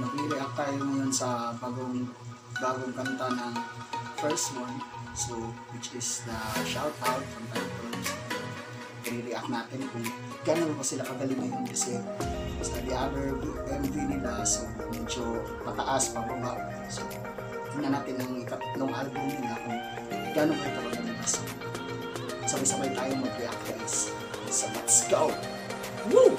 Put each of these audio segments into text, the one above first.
Mag-react tayo ngayon sa bagong kanta ng First One. So, which is the Shout Out from Titles. I-react natin kung gano'n ba sila kagaling ngayon kasi basta the other MV nila, so medyo pataas, pababa. So, tingnan natin ang ikatlong album nila kung gano'n ba ito kagaling. So, sabay-sabay tayo mag-react guys. So, let's go! Woo!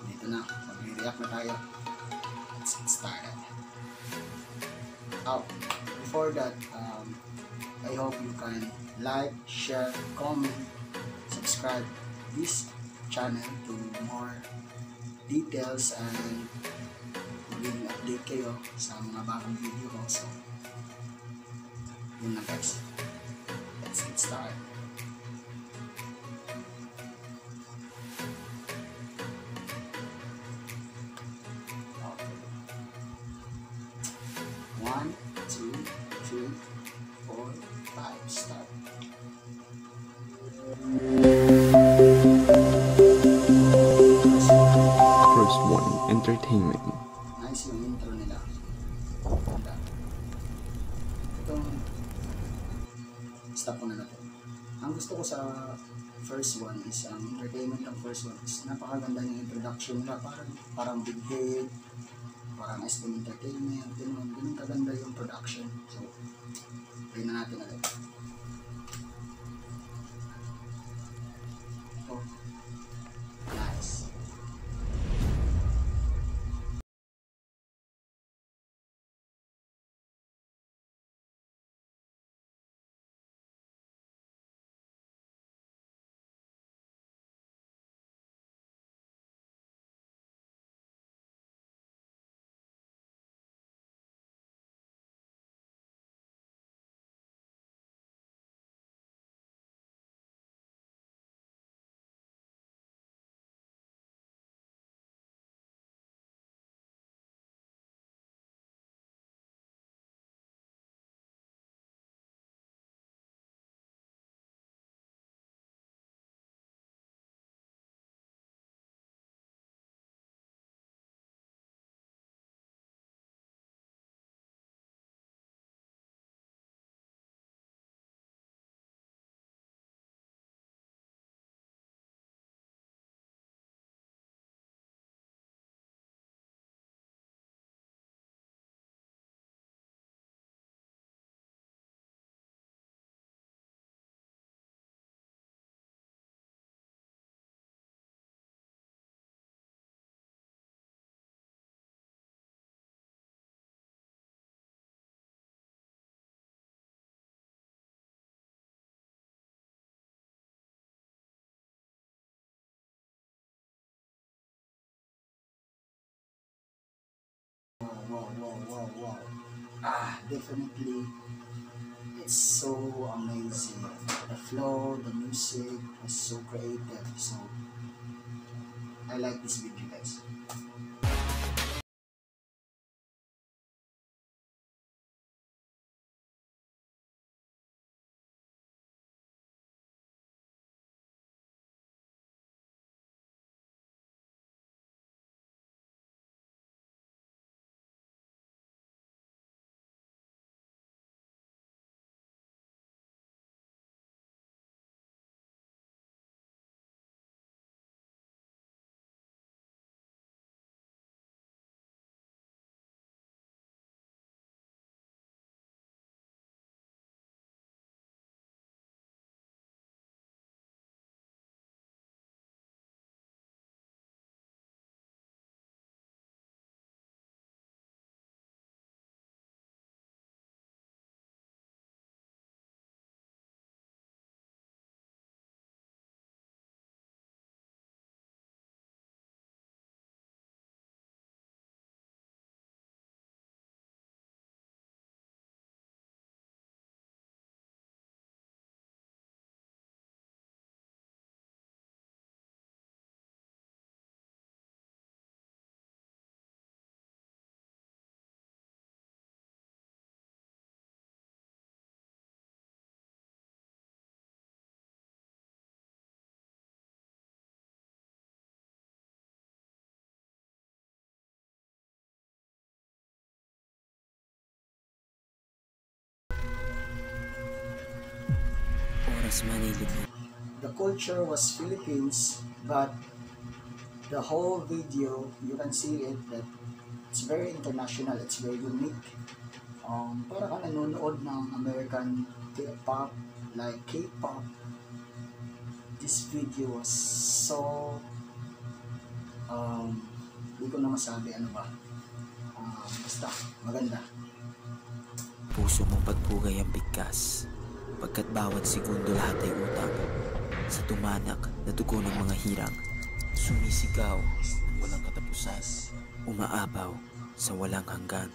Dito na, mag-react na tayo. Let's get started. Oh, before that, I hope you can like, share, comment, subscribe this channel to more details and magiging update kayo sa mga bagong video ko. So, yun na guys. Let's get started. One, two, three, 4, 5, start. First One Entertainment. Nice yung intro nila. Ganda. Itong stop ko na natin. Ang gusto ko sa First One is ang entertainment ng First One is napakaganda yung introduction nila. Parang Big Head, parang SM Entertainment, ganun kaganda yung production. So, try na natin ulit. Oh, nice. Wow. Definitely, it's so amazing. The flow, the music is so creative. So, I like this video, guys. Congressman ay lumit. The culture was Philippines, but the whole video, you can see it that it's very international, it's very unique. Para ka nanonood ng American pop, like K-pop. This video was so, hindi ko na masabi ano ba. Basta, maganda. Puso mong pagpugay ang bigkas, pagkat bawat segundo lahat ay utang. Sa tumanak na dugo ng mga hirang, sumisigaw ng walang katapusan, umaapaw sa walang hanggan.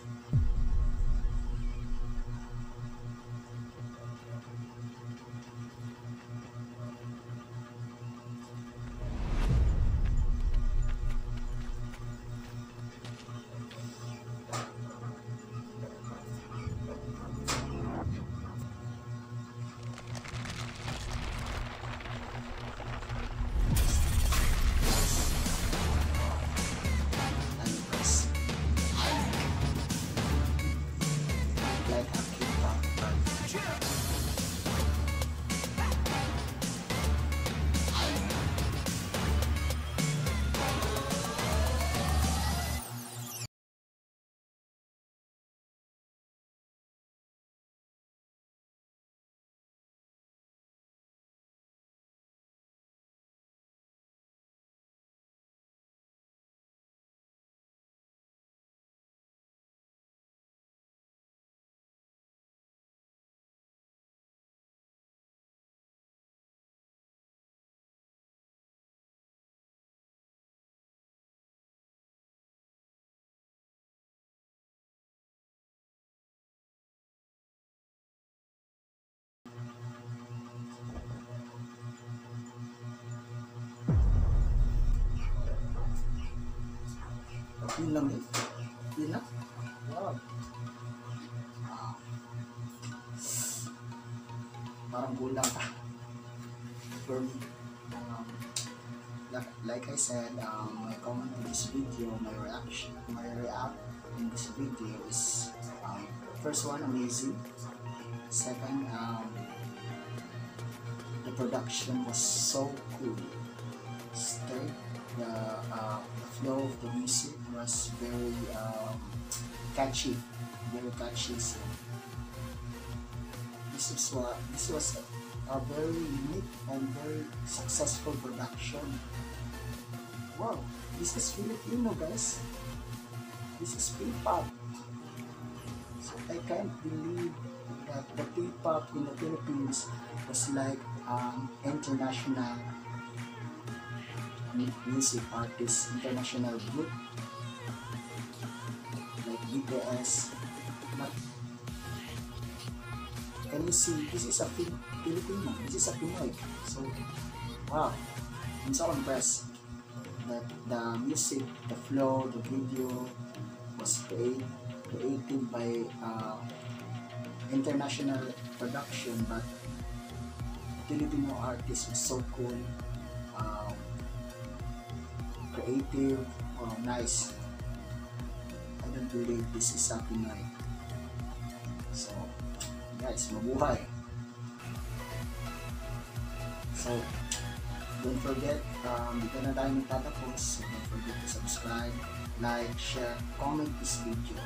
Like a K-pop. Yun lang yun. Yun lang. Wow. Parang kulang pa. For me. Like I said, my comment in this video, my react in this video is first one, amazing. Second, the production was so cool. Third, the flow of the music was very catchy, very catchy. So this was a very unique and very successful production. Wow, this is Filipino, guys. This is P-pop. So I can't believe that the P-pop in the Philippines was like international music artist, international group like BTS. But can you see, this is a Filipino, this is a Pinoy. So wow, I'm so impressed that the music, the flow, the video was created by international production, but Filipino artist was so cool, creative, nice. I don't believe this is a Pinoy. So guys, mabuhay. So don't forget, dito na tayo magtatapos. So don't forget to subscribe, like, share, comment this video.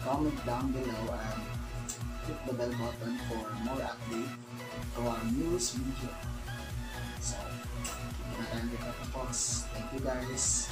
Comment down below and click the bell button for more update to our newest video. So, dito na tayo magtatapos. Thank you guys.